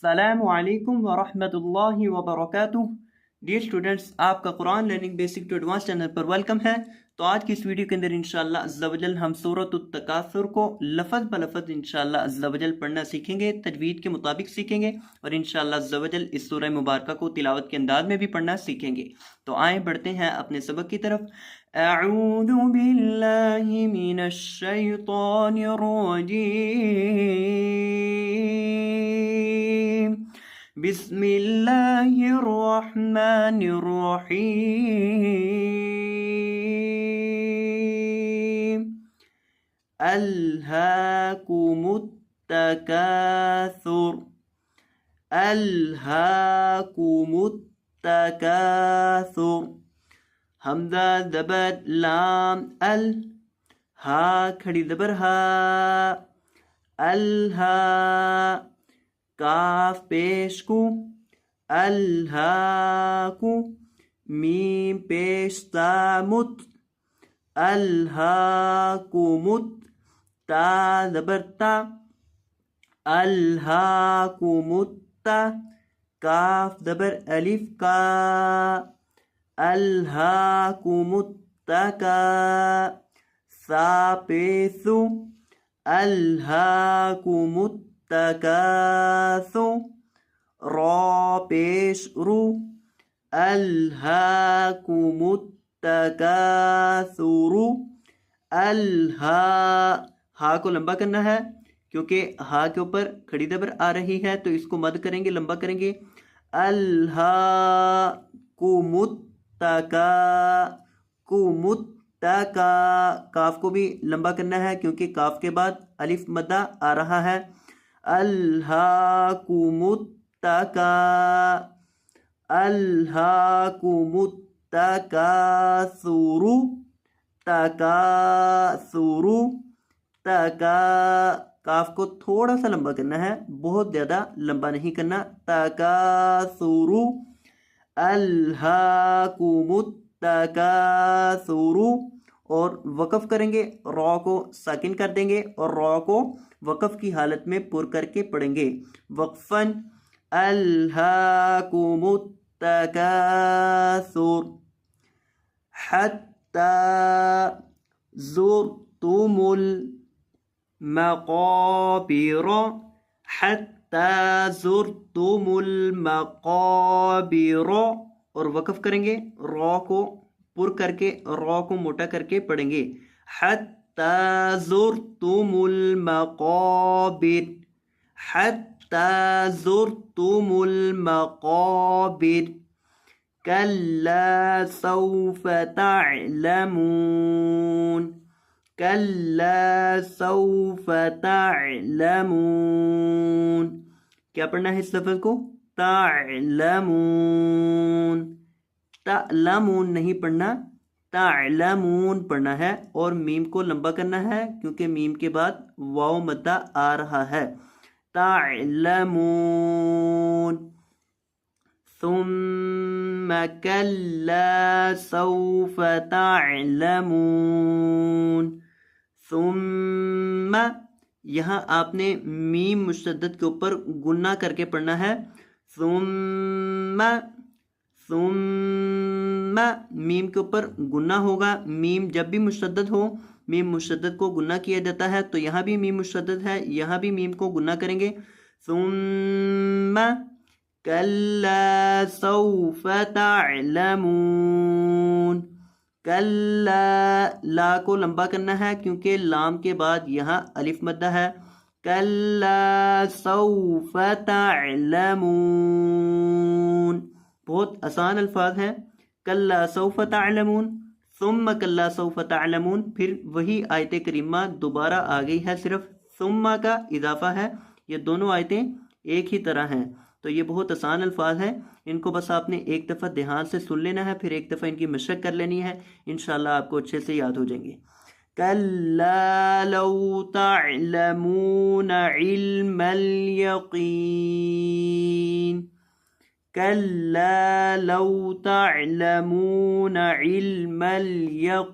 السلام علیکم ورحمۃ اللہ وبرکاتہ۔ ڈیئر اسٹوڈنٹس، آپ کا Quran learning basic to advance channel پر ویلکم ہے۔ تو آج کی اس ویڈیو کے اندر انشاءاللہ عز و جل ہم سورۃ التکاثر کو لفظ بلفظ انشاءاللہ عز و جل پڑھنا سیکھیں گے، تجوید کے مطابق سیکھیں گے، اور انشاءاللہ عز و جل اس سورہ مبارکہ کو تلاوت کے انداز میں بھی پڑھنا سیکھیں گے۔ تو آئیں بڑھتے ہیں اپنے سبق کی طرف۔ اعوذ باللہ من الشیطان الرجیم، بسم اللہ الرحمن الرحیم۔ الہاکم التکاثر، الہاکم التکاثر۔ حمزہ زبر لام ال، ہا کھڑی زبر ہا، الہا، کاف پیش کو، الہاکو، میم پیش تامت، الہاکمت، تا زبر تا، الہاکمت، کاف زبر الف کا، الہاکمت تکا، سا پیسو، الہاکمت تکاسو، را پیش رو، الہاکمت تکاثر، ہا کو لمبا کرنا ہے کیونکہ ہا کے اوپر کھڑی زبر آ رہی ہے، تو اس کو مد کریں گے، لمبا کریں گے۔ الہاکمت تکاکمت تکا، کاف کو بھی لمبا کرنا ہے کیونکہ کاف کے بعد الف مدہ آ رہا ہے۔ الہاکمت تکا، الہاکمت تکاثر، تکاثر، تکا، کاف کو تھوڑا سا لمبا کرنا ہے، بہت زیادہ لمبا نہیں کرنا، تکاثر، الہاکمت تکاثر۔ اور وقف کریں گے، را کو ساکن کر دیں گے اور را کو وقف کی حالت میں پر کر کے پڑھیں گے، وقفاً، الہاکمت تکاثر حتی زرتم المقابر، حتی زرتم المقابر، اور وقف کریں گے، را کو پر کر کے، را کو موٹا کر کے پڑھیں گے، حتی زرتم المقابر، حتی زرتم المقابر، کلا سوف تعلمون، کلا سوف تعلمون۔ کیا پڑھنا ہے اس لفظ کو؟ تعلمون، تعلمون نہیں پڑھنا، تعلمون پڑھنا ہے، اور میم کو لمبا کرنا ہے کیونکہ میم کے بعد واو مدہ آ رہا ہے۔ تعلمون، ثم کلا سوف تعلمون، ثم، یہاں آپ نے میم مشدد کے اوپر گنہ کر کے پڑھنا ہے، ثم، ثم، میم کے اوپر گنہ ہوگا، میم جب بھی مشدد ہو، میم مشدد کو گنہ کیا جاتا ہے، تو یہاں بھی میم مشدد ہے، یہاں بھی میم کو گنہ کریں گے، ثم کلا سوف تعلمون، کلا، لا کو لمبا کرنا ہے کیونکہ لام کے بعد یہاں الف مدہ ہے، کلا سوف تعلمون، بہت آسان الفاظ ہیں، کلا سوف تعلمون، ثم کلا سوف تعلمون، پھر وہی آیت کریمہ دوبارہ آ گئی ہے، صرف ثم کا اضافہ ہے، یہ دونوں آیتیں ایک ہی طرح ہیں، تو یہ بہت آسان الفاظ ہیں، ان کو بس آپ نے ایک دفعہ دھیان سے سن لینا ہے، پھر ایک دفعہ ان کی مشق کر لینی ہے، انشاءاللہ آپ کو اچھے سے یاد ہو جائیں گے۔ کلا لو تعلمون علم الیقین، کلا لو تعلمون علم الیقین،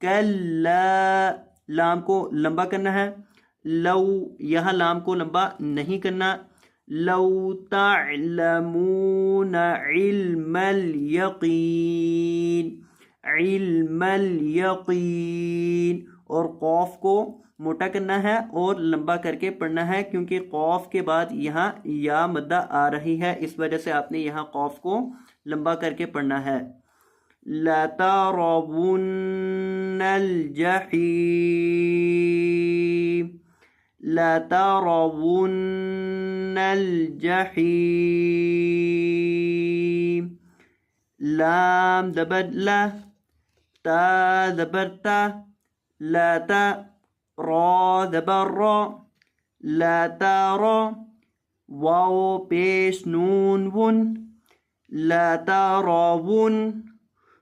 کلا، لام کو لمبا کرنا ہے، لو یہاں لام کو لمبا نہیں کرنا. لو تعلمون علم الیقین، علم الیقین. اور قوف کو موٹا کرنا ہے اور لمبا کر کے پڑھنا ہے کیونکہ قوف کے بعد یہاں یا مدہ آ رہی ہے، اس وجہ سے آپ نے یہاں قوف کو لمبا کر کے پڑھنا ہے. لَتَرَوُنَّ الْجَحِيمَ، لَتَرَوُنَّ الْجَحِيمَ. لام زبر لا، تا زبر تا، لا تا، را زبر را، لا تارا، واو پیش نون ون، لا تراون.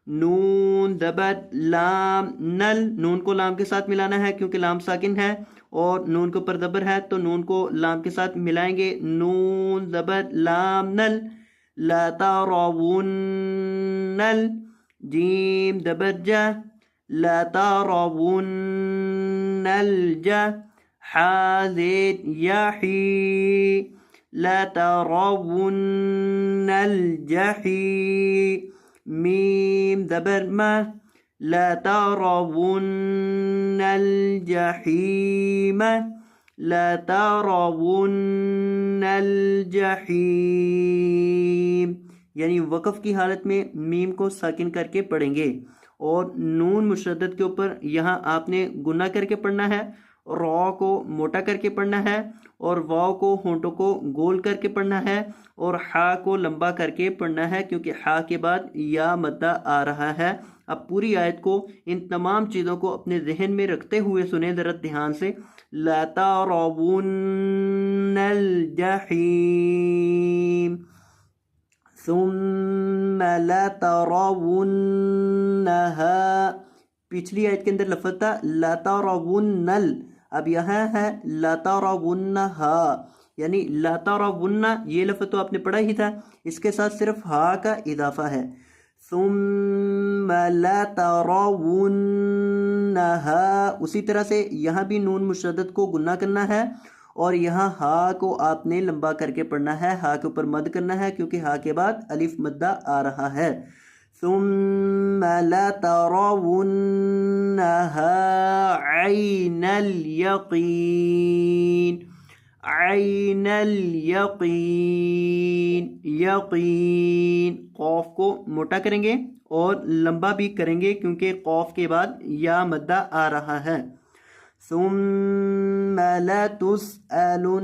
نون زبر لام نل، نون کو لام کے ساتھ ملانا ہے کیونکہ لام ساکن ہے اور نون کے اوپر زبر ہے تو نون کو لام کے ساتھ ملائیں گے. نون زبر لام نل، لا تراون نل. جیم زبر جا، لا تراون الجا. حا زید یا حی، لا تراون الجحی. میم زبر ما، لا تراون الجحیم، لا تراون الجحیم. یعنی وقف کی حالت میں میم کو ساکن کر کے پڑھیں گے اور نون مشدد کے اوپر یہاں آپ نے گنا کر کے پڑھنا ہے، را کو موٹا کر کے پڑھنا ہے اور واو کو ہونٹوں کو گول کر کے پڑھنا ہے اور ہا کو لمبا کر کے پڑھنا ہے کیونکہ ہا کے بعد یا مدہ آ رہا ہے. اب پوری آیت کو ان تمام چیزوں کو اپنے ذہن میں رکھتے ہوئے سنیں ذرا دھیان سے. لا ترون الجحیم ثم لترونها. پچھلی آیت کے اندر لفظ تھا لا ترون ال، اب یہاں ہے لا ترونها، یعنی لا ترون یہ لفظ تو آپ نے پڑھا ہی تھا، اس کے ساتھ صرف ہا کا اضافہ ہے. ثم لترونها. اسی طرح سے یہاں بھی نون مشدد کو گنا کرنا ہے اور یہاں ہا کو آپ نے لمبا کر کے پڑھنا ہے، ہا کے اوپر مد کرنا ہے کیونکہ ہا کے بعد الف مدہ آ رہا ہے. ثم لترونها عین الیقین، عین الیقین. یقین قوف کو موٹا کریں گے اور لمبا بھی کریں گے کیونکہ قوف کے بعد یا مدہ آ رہا ہے. ثم لتسألن،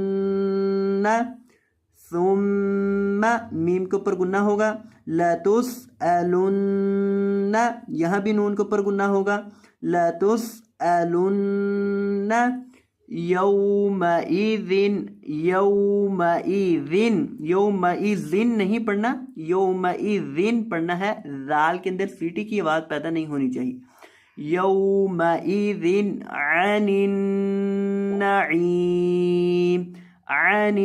ثم میم کے اوپر گنہ ہوگا، لتسألن، یہاں بھی نون کے اوپر گنہ ہوگا، لتسألن یومئذ، یومئذ، یومئذ نہیں پڑھنا، یومئذ پڑھنا ہے. ذال کے اندر سیٹی کی آواز پیدا نہیں ہونی چاہیے. یومئذ عن النعیم، عن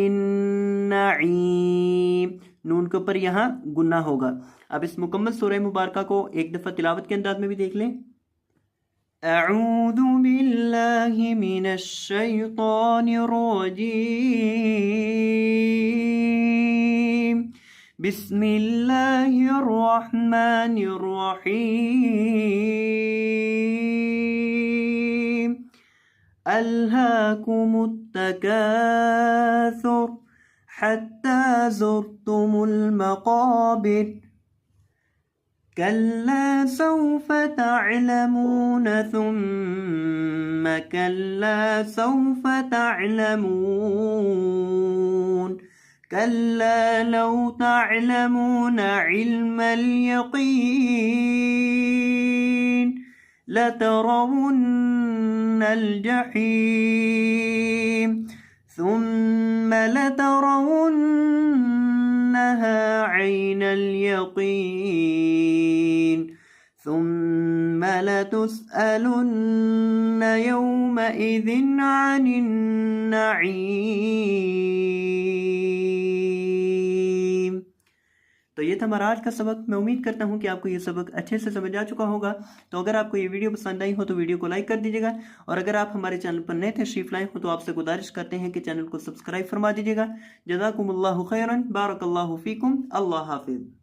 النعیم. نون کے اوپر یہاں گنہ ہوگا. اب اس مکمل سورہ مبارکہ کو ایک دفعہ تلاوت کے انداز میں بھی دیکھ لیں. اعوذ باللہ من الشیطان الرجیم، بسم اللہ الرحمن الرحیم. الہاکم التکاثر حتی زرتم المقابر، كلا سوف تعلمون ثم كلا سوف تعلمون، كلا لو تعلمون علم اليقين لترون الجحيم ثم لترونها عين اليقين ثم لتسألن يومئذ عن النعيم. تو یہ تھا ہمارا آج کا سبق. میں امید کرتا ہوں کہ آپ کو یہ سبق اچھے سے سمجھ آ چکا ہوگا. تو اگر آپ کو یہ ویڈیو پسند آئی ہو تو ویڈیو کو لائک کر دیجیے گا, اور اگر آپ ہمارے چینل پر نئے تشریف لائے ہو تو آپ سے گزارش کرتے ہیں کہ چینل کو سبسکرائب فرما دیجیے گا. جزاکم اللہ خیرا, بارک اللہ فیکم, اللہ حافظ.